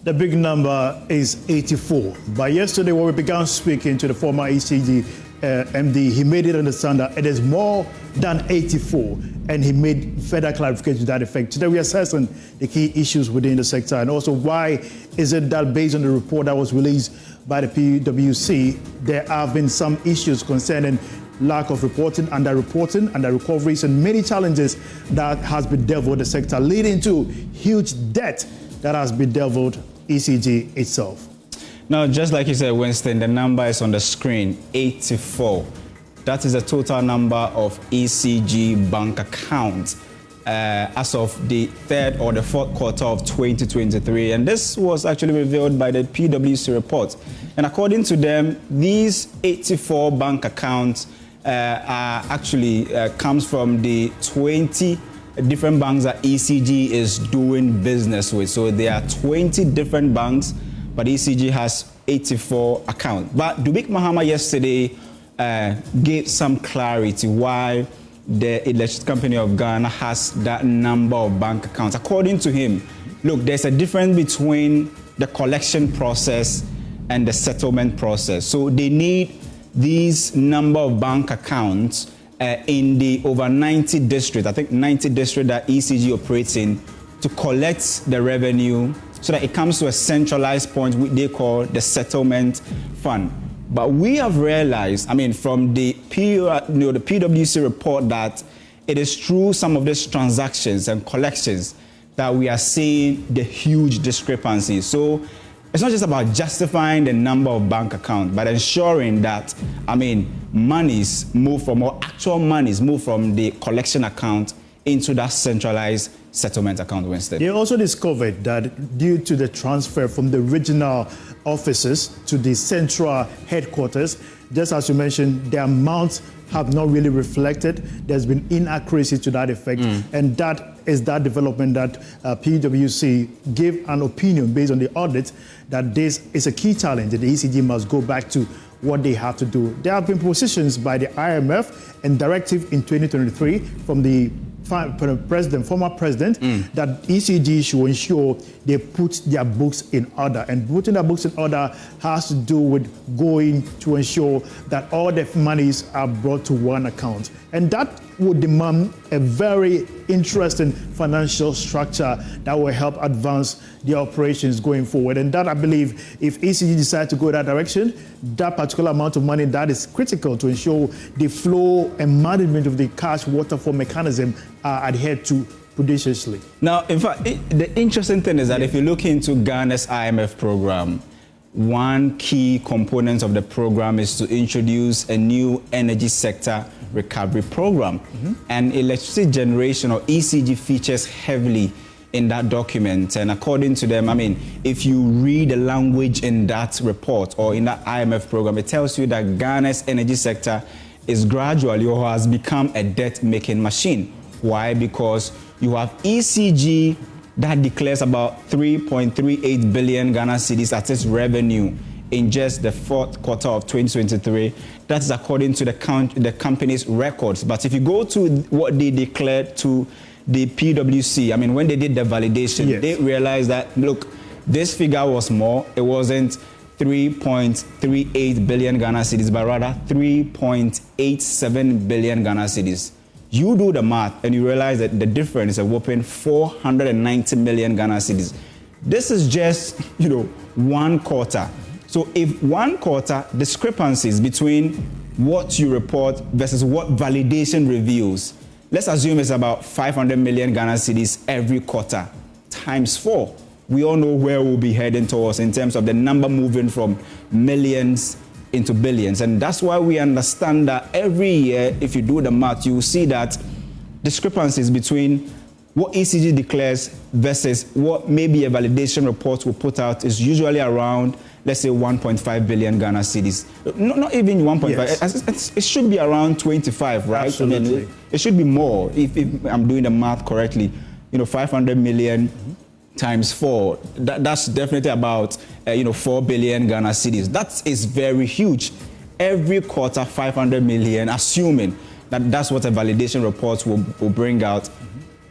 The big number is 84. But yesterday, when we began speaking to the former ECG MD, he made it understand that it is more than 84, and he made further clarification to that effect. Today, we are assessing the key issues within the sector, and also why is it that based on the report that was released by the PwC, there have been some issues concerning lack of reporting, under-reporting, under-recoveries, and many challenges that has bedeviled the sector, leading to huge debt that has bedeviled ECG itself. Now, just like you said, Winston, the number is on the screen, 84. That is the total number of ECG bank accounts as of the third or the fourth quarter of 2023. And this was actually revealed by the PwC report. And according to them, these 84 bank accounts comes from the 20 different banks that ECG is doing business with. So there are 20 different banks, but ECG has 84 accounts. But Dubik Mahama yesterday gave some clarity why the Electricity Company of Ghana has that number of bank accounts. According to him, look, there's a difference between the collection process and the settlement process. So they need these number of bank accounts in the over 90 districts, I think 90 districts that ECG operates in, to collect the revenue so that it comes to a centralized point which they call the settlement fund. But we have realized, from the PwC report, that it is through some of these transactions and collections that we are seeing the huge discrepancies. So it's not just about justifying the number of bank accounts, but ensuring that, monies move from, or actual monies move from the collection account into that centralized settlement account, Winston. They also discovered that due to the transfer from the regional offices to the central headquarters, just as you mentioned, the amounts have not really reflected. There's been inaccuracy to that effect. And that is that development that PwC gave an opinion based on the audit that this is a key challenge that the ECG must go back to what they have to do. There have been positions by the IMF and directive in 2023 from the former president, that ECG should ensure they put their books in order. And putting their books in order has to do with going to ensure that all the monies are brought to one account. And that would demand a very interesting financial structure that will help advance the operations going forward. And that, I believe, if ECG decides to go that direction, that particular amount of money, that is critical to ensure the flow and management of the cash waterfall mechanism are adhered to judiciously. Now, in fact, the interesting thing is that if you look into Ghana's IMF program, one key component of the program is to introduce a new energy sector recovery program. And electricity generation, or ECG, features heavily in that document. And according to them, if you read the language in that report or in that IMF program, it tells you that Ghana's energy sector is gradually, or has become, a debt-making machine. Why? Because you have ECG that declares about 3.38 billion Ghana cedis as its revenue in just the fourth quarter of 2023. That is according to the company's records. But if you go to what they declared to the PwC, when they did the validation, they realized that, look, this figure was more. It wasn't 3.38 billion Ghana cedis, but rather 3.87 billion Ghana cedis. You do the math and you realize that the difference is a whopping 490 million Ghana cedis. This is just, one quarter. So if one quarter discrepancies between what you report versus what validation reveals, let's assume it's about 500 million Ghana cedis every quarter, times 4. We all know where we'll be heading towards in terms of the number moving from millions into billions. And that's why we understand that every year, if you do the math, you will see that discrepancies between what ECG declares versus what maybe a validation report will put out is usually around, let's say, 1.5 billion Ghana cedis. Not even 1.5. Yes. It should be around 25, right? Absolutely. It should be more, if I'm doing the math correctly. 500 million times 4. That's definitely about 4 billion Ghana cedis. That is very huge. Every quarter, 500 million, assuming that that's what a validation report will bring out.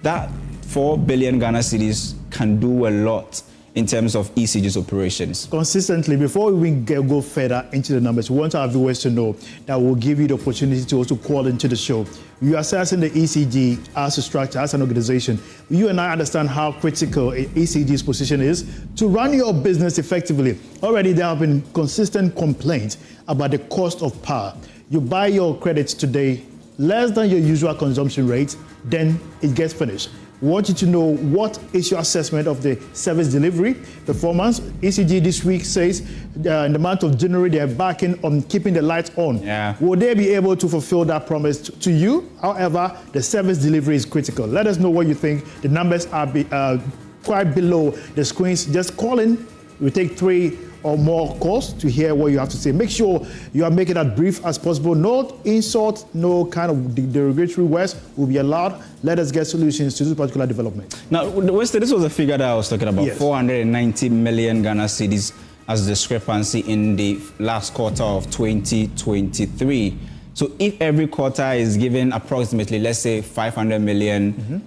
That 4 billion Ghana cedis can do a lot in terms of ECG's operations? Consistently, before we go further into the numbers, we want our viewers to know that we'll give you the opportunity to also call into the show. You are assessing the ECG as a structure, as an organization. You and I understand how critical ECG's position is to run your business effectively. Already there have been consistent complaints about the cost of power. You buy your credits today less than your usual consumption rate, then it gets finished. We want you to know what is your assessment of the service delivery performance. ECG this week says in the month of January they are backing on keeping the lights on. Yeah. Will they be able to fulfill that promise to you? However, the service delivery is critical. Let us know what you think. The numbers are quite below the screens. Just call in. We take 3 or more calls to hear what you have to say. Make sure you are making it as brief as possible. No insult, no kind of derogatory words will be allowed. Let us get solutions to this particular development. Now, Winston, this was a figure that I was talking about. Yes. 490 million Ghana cedis as discrepancy in the last quarter of 2023. So if every quarter is given approximately, let's say, 500 million,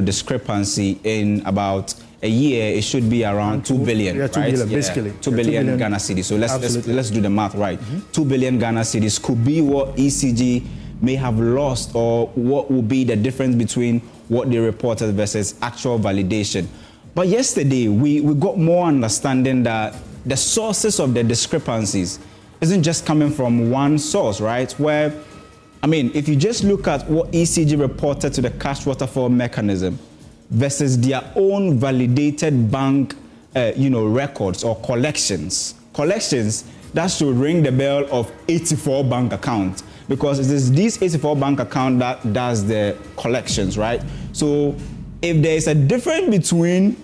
discrepancy in about a year, it should be around 2 billion, yeah, 2 right? billion, basically. 2 billion Ghana cedis. So let's do the math right. 2 billion Ghana cedis could be what ECG may have lost, or what will be the difference between what they reported versus actual validation. But yesterday, we got more understanding that the sources of the discrepancies isn't just coming from one source, right? Where, I mean, if you just look at what ECG reported to the cash waterfall mechanism versus their own validated bank, records or collections, that should ring the bell of 84 bank accounts, because it is these 84 bank account that does the collections, right? So if there is a difference between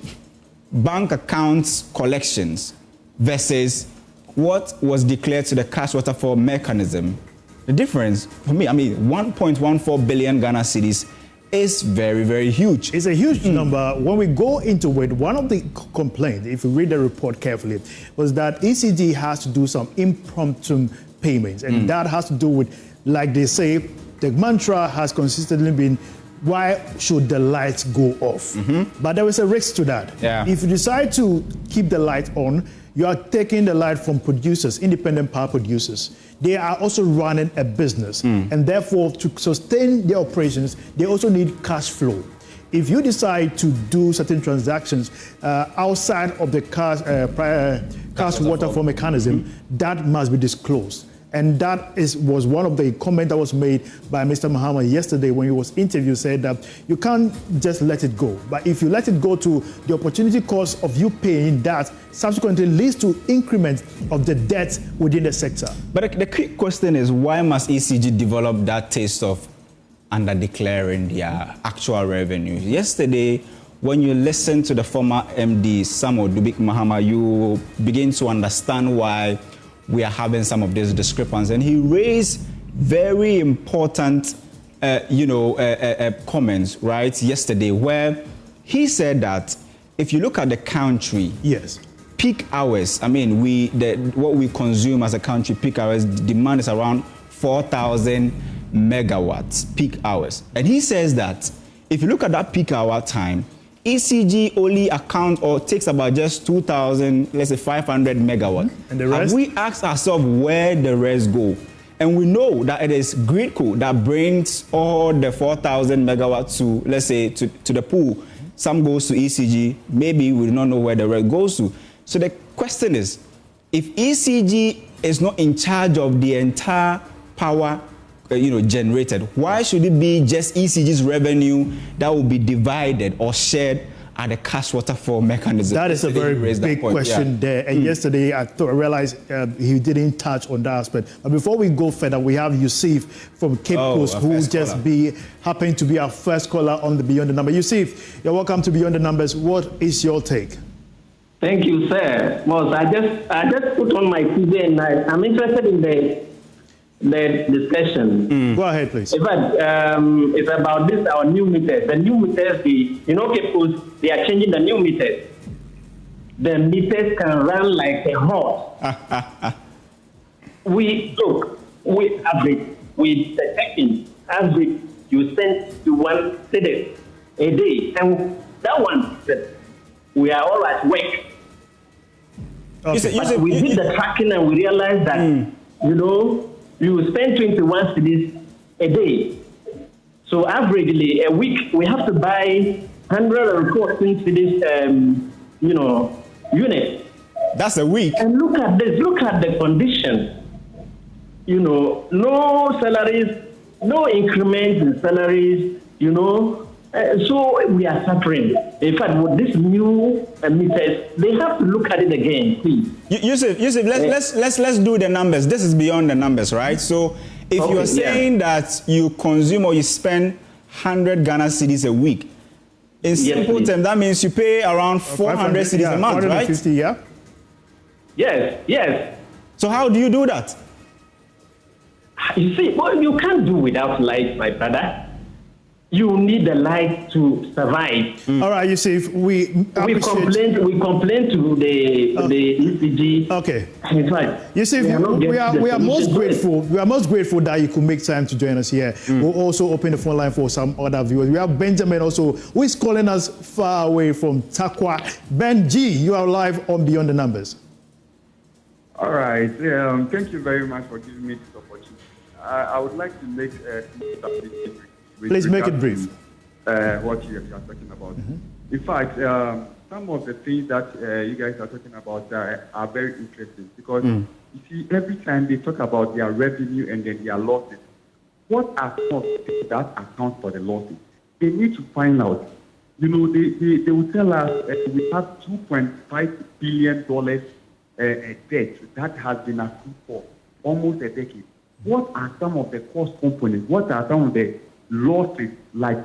bank accounts collections versus what was declared to the cash waterfall mechanism, the difference for me, 1.14 billion Ghana cedis is very, very huge. It's a huge number. When we go into it, one of the complaints, if you read the report carefully, was that ECG has to do some impromptu payments. And that has to do with, like they say, the mantra has consistently been, why should the lights go off? But there is a risk to that. Yeah. If you decide to keep the light on, you are taking the light from producers, independent power producers. They are also running a business, and therefore to sustain their operations, they also need cash flow. If you decide to do certain transactions outside of the cash waterfall mechanism, that must be disclosed. And that was one of the comments that was made by Mr. Muhammad yesterday when he was interviewed, said that you can't just let it go. But if you let it go to the opportunity cost of you paying that, subsequently leads to increment of the debt within the sector. But the quick question is, why must ECG develop that taste of under-declaring their actual revenue? Yesterday, when you listen to the former MD, Samuel Dubik Mahama, you begin to understand why we are having some of these discrepancies. And he raised very important, comments, right, yesterday, where he said that if you look at the country, yes, peak hours, what we consume as a country, peak hours, demand is around 4,000 megawatts, peak hours. And he says that if you look at that peak hour time, ECG only accounts or takes about just 2,000, let's say 500 megawatts. And the rest? And we ask ourselves where the rest go. And we know that it is Gridco that brings all the 4,000 megawatts to, let's say, to the pool. Some goes to ECG. Maybe we do not know where the rest goes to. So the question is, if ECG is not in charge of the entire power generated, why should it be just ECG's revenue that will be divided or shared at the cash waterfall mechanism? That is a very big question there. And yesterday I realized he didn't touch on that aspect. But before we go further, we have Yusuf from Cape Coast, who happened to be our first caller on the Beyond the Number. Yusuf, you're welcome to Beyond the Numbers. What is your take? Thank you, sir. Well, I just put on my TV and I'm interested in the discussion. Go ahead, please. In fact, it's about this, our new meters. The new meters, Cape Coast, they are changing the new meters. The meters can run like a horse. We average, we detecting average, you send to 1 city a day. And that one, we are all at work. Okay. But we did the tracking and we realized that, you know, you spend 21 cedis a day. So averagely, a week, we have to buy 114 cedis, you know, units. That's a week. And look at this, look at the conditions. You know, no salaries, no increments in salaries, you know. So we are suffering. In fact, with this new meters, they have to look at it again, please. Yusuf, let's do the numbers. This is beyond the numbers, right? So if you're saying that you consume or you spend 100 Ghana cedis a week, in simple terms, that means you pay around 400 cedis a month, right? 450, yeah. Yes, yes. So how do you do that? You see, well, you can't do without light, my brother. You need the light to survive. All right, Yusuf, we complain to the ECG. Okay. In fact, Yusuf, we are most grateful. We are most grateful that you could make time to join us here. We'll also open the phone line for some other viewers. We have Benjamin also, who is calling us far away from Takwa. Ben G, you are live on Beyond the Numbers. All right. Thank you very much for giving me this opportunity. I would like to make please make it brief. What you are talking about. In fact, some of the things that you guys are talking about are very interesting because you see, every time they talk about their revenue and then their losses, what are some of the things that account for the losses? They need to find out. You know, they will tell us we have $2.5 billion debt that has been accrued for almost a decade. What are some of the cost components? What are some of the losses, like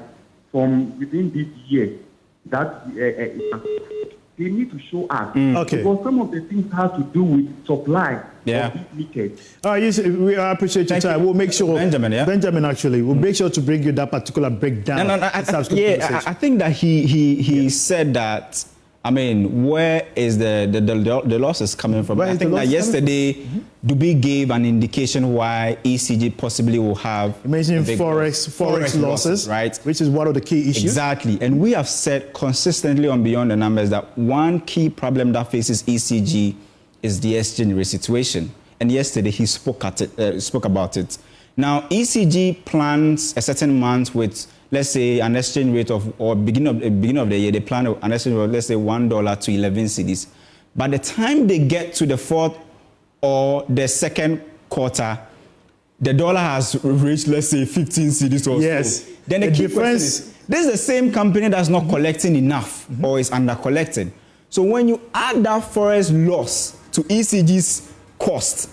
from within this year, that they need to show us? Okay. Because some of the things have to do with supply of these meters. All right, yes, we appreciate your time. We'll make sure, Benjamin, actually, we'll make sure to bring you that particular breakdown. I think that he said that. I mean, where is the losses coming from? I think that yesterday, Dubi gave an indication why ECG possibly will have forex losses, right? Which is one of the key issues. Exactly, and we have said consistently on Beyond the Numbers that one key problem that faces ECG is the exchange rate situation. And yesterday he spoke about it. Now ECG plans a certain month with, let's say, an exchange rate of, or beginning of the year, they plan an exchange rate of, let's say, $1 to 11 cedis. By the time they get to the fourth or the second quarter, the dollar has reached, let's say, 15 cedis or so. Then the key question is, this is the same company that's not collecting enough or is under collected. So when you add that forex loss to ECG's cost,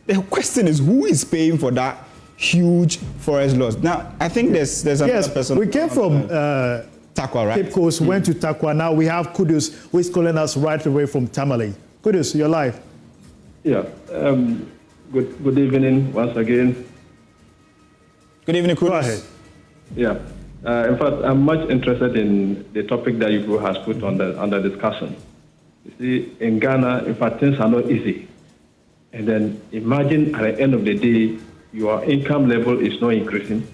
the question is, who is paying for that huge forex loss? Now, I think there's another person. We came from Takwa, right? Cape Coast, went to Takwa. Now we have Kudus, who is calling us right away from Tamale. Kudus, you're live. Yeah. Good evening once again. Good evening, Kudus. Go ahead. Yeah. In fact, I'm much interested in the topic that you has put under discussion. You see, in Ghana, in fact, things are not easy. And then imagine at the end of the day, your income level is not increasing.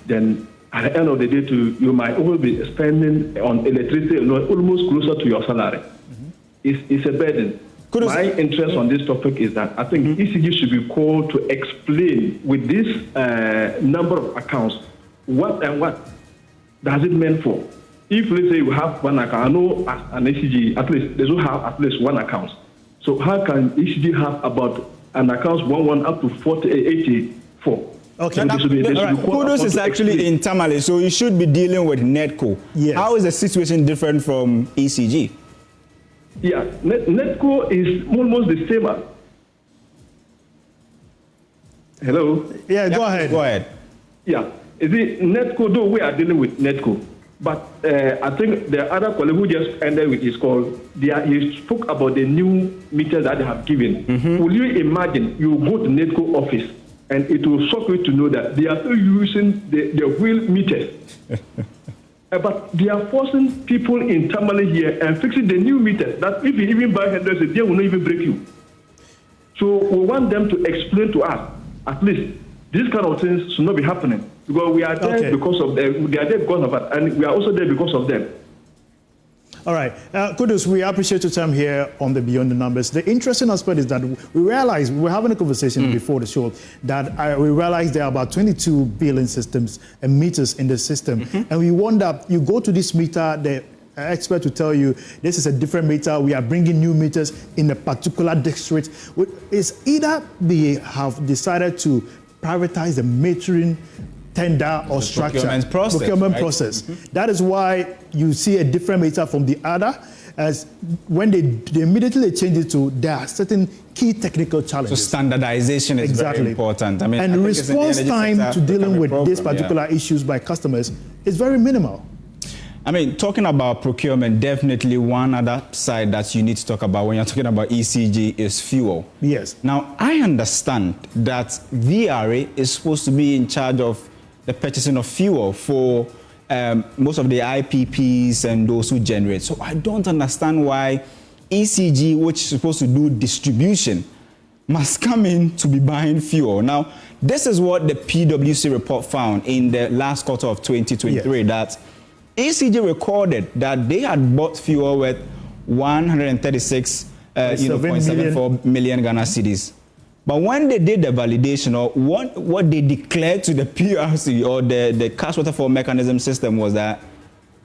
Then at the end of the day, you might always be spending on electricity almost closer to your salary. It's a burden. My interest on this topic is that I think ECG should be called to explain with this number of accounts what does it mean for. If, let's say, you have one account, I know an ECG, at least they should have at least one account. So how can ECG have about an account 11 up to 84? Okay. Kudus is actually in Tamale, so you should be dealing with Netco. Yes. How is the situation different from ECG? Yeah, Netco is almost the same. Hello? Yeah, go ahead. Go ahead. Yeah, Netco, though we are dealing with Netco, but I think the other colleague who just ended with his call, he spoke about the new meters that they have given. Will you imagine you go to Netco office and it will shock you to know that they are still using the wheel meters. But they are forcing people in Tamale here and fixing the new meters that if you even buy $100, they will not even break you. So we want them to explain to us, at least, these kind of things should not be happening. Because we are there because of them, they are there because of us, and we are also there because of them. All right. Kudus, we appreciate your time here on the Beyond the Numbers. The interesting aspect is that we realized, we were having a conversation before the show, that we realized there are about 22 billion systems and meters in the system. And we wonder, you go to this meter, the expert will tell you, this is a different meter, we are bringing new meters in a particular district. It's either they have decided to privatize the metering tender or structure. Procurement process. That is why you see a different meter from the other, as when they immediately change it to, there are certain key technical challenges. So standardization is very important. I mean, and response time to dealing with these particular issues by customers is very minimal. I mean, talking about procurement, definitely one other side that you need to talk about when you're talking about ECG is fuel. Yes. Now, I understand that VRA is supposed to be in charge of the purchasing of fuel for most of the IPPs and those who generate. So I don't understand why ECG, which is supposed to do distribution, must come in to be buying fuel. Now, this is what the PwC report found in the last quarter of 2023, that ECG recorded that they had bought fuel worth 136.74 million Ghana cedis. But when they did the validation, or what they declared to the PRC or the cash waterfall mechanism system was that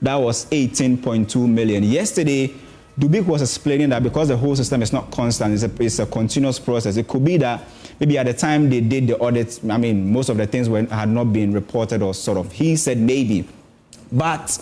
was 18.2 million. Yesterday, Dubik was explaining that because the whole system is not constant, it's a continuous process. It could be that maybe at the time they did the audits, I mean, most of the things had not been reported or sort of. He said maybe. But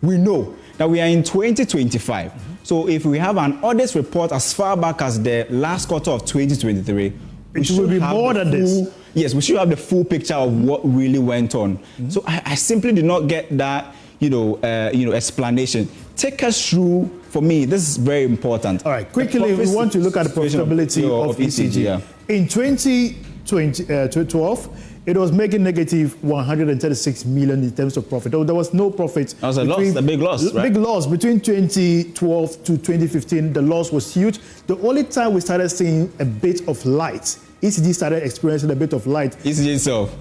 we know that we are in 2025. So if we have an audit report as far back as the last quarter of 2023, it will be more than this. Yes, we should have the full picture of what really went on. So I simply did not get that, explanation. Take us through. For me, this is very important. All right, quickly, we want to look at the profitability of ECG. Yeah. In 2012, it was making negative 136 million in terms of profit. There was no profit. That was a big loss, right? Big loss. Between 2012 to 2015, the loss was huge. The only time we started seeing a bit of light, ECG started experiencing a bit of light. ECG itself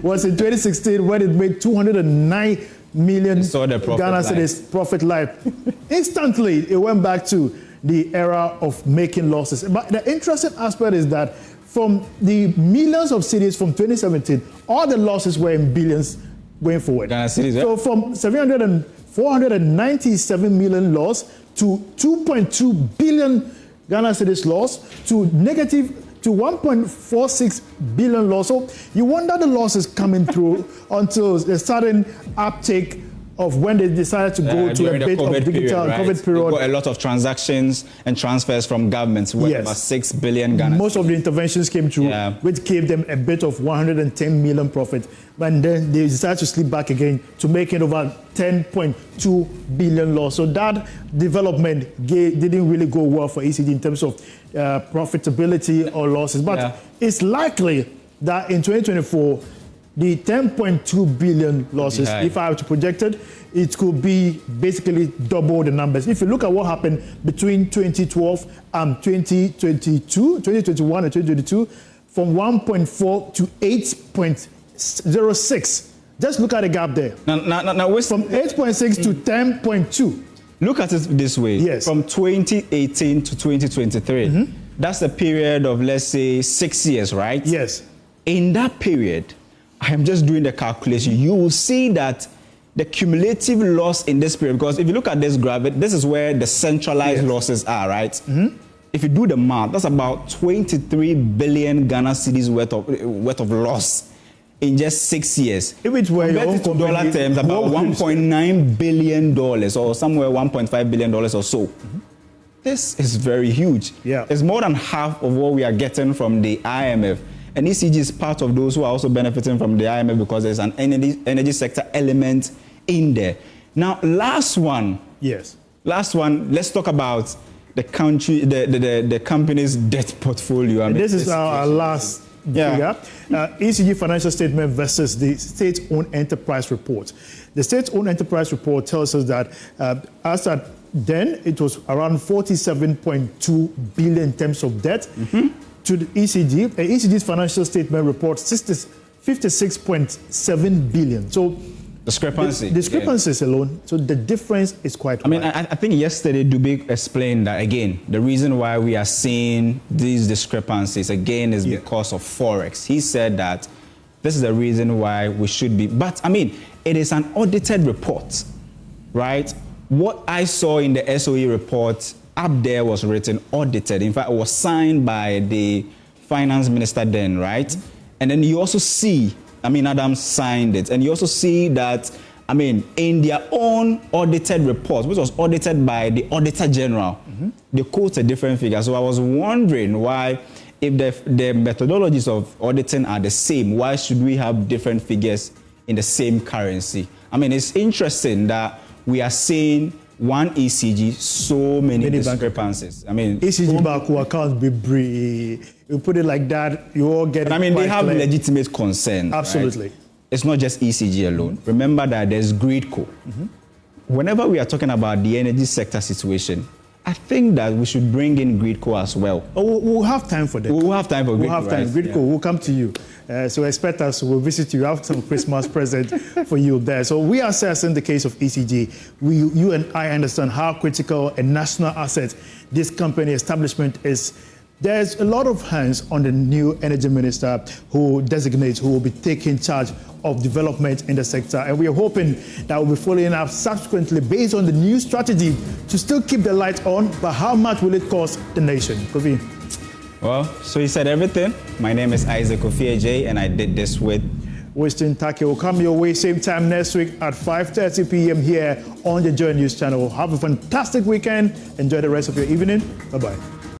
was in 2016 when it made 209 million Ghana cedis profit light. Instantly, it went back to the era of making losses. But the interesting aspect is that from the millions of cedis from 2017, all the losses were in billions going forward. So from 497 million loss to 2.2 billion Ghana cedis loss to negative to 1.46 billion loss. So you wonder the losses coming through until the sudden uptake of when they decided to go to a bit of digital COVID period. They got a lot of transactions and transfers from governments worth about 6 billion Ghana. Most of the interventions came through, which gave them a bit of 110 million profit. But then they decided to slip back again to make it over 10.2 billion loss. So that development didn't really go well for ECG in terms of profitability or losses. But it's likely that in 2024, the 10.2 billion losses, if I were to project it, it could be basically double the numbers. If you look at what happened between 2012 and 2021 and 2022, from 1.4 to 8.06. Just look at the gap there. Now from 8.6 to 10.2. Look at it this way. Yes. From 2018 to 2023, that's a period of, let's say, 6 years, right? Yes. In that period, I am just doing the calculation. You will see that the cumulative loss in this period, because if you look at this graph, this is where the centralized losses are, right? If you do the math, that's about 23 billion Ghana cedis worth of loss in just 6 years. If it were your own to dollar terms, about $1.9 billion or somewhere $1.5 billion or so. This is very huge. Yeah. It's more than half of what we are getting from the IMF. And ECG is part of those who are also benefiting from the IMF because there's an energy sector element in there. Now, last one. Yes. Last one, let's talk about the company's debt portfolio. I mean, this is our last figure. ECG financial statement versus the state-owned enterprise report. The state-owned enterprise report tells us that as at then, it was around 47.2 billion in terms of debt. To the ECG, ECG's financial statement reports 56.7 billion. So Discrepancy. Discrepancies alone. So the difference is quite I mean, wide. I think yesterday Dubik explained that, again, the reason why we are seeing these discrepancies, again, is because of Forex. He said that this is the reason why we should be. But, I mean, it is an audited report, right? What I saw in the SOE report up there was written audited. In fact, it was signed by the finance minister then, right? And then you also see, I mean, Adams signed it. And you also see that, I mean, in their own audited report, which was audited by the Auditor General, they quote a different figure. So I was wondering why, if the methodologies of auditing are the same, why should we have different figures in the same currency? I mean, it's interesting that we are seeing one ECG, so many discrepancies. I mean, ECG back who accounts be brief. You put it like that, you all get it. I mean, they have clear. legitimate concern. Absolutely. Right? It's not just ECG alone. Remember that there's GridCo. Whenever we are talking about the energy sector situation, I think that we should bring in GridCo as well. Oh, we'll have time for that. We'll have time for GridCo. We'll have time. Right? GridCo, we'll come to you. So expect us. We'll visit you. Have some Christmas present for you there. So we are assessing the case of ECG. You and I understand how critical a national asset this company establishment is. There's a lot of hands on the new energy minister who designates who will be taking charge of development in the sector. And we are hoping that we'll be following up subsequently based on the new strategy to still keep the light on, but how much will it cost the nation? Kofi. Well, so you said everything. My name is Kofi Agyei, and I did this with Winston. Tackie will come your way same time next week at 5:30 p.m. here on the JoyNews channel. Have a fantastic weekend. Enjoy the rest of your evening. Bye-bye.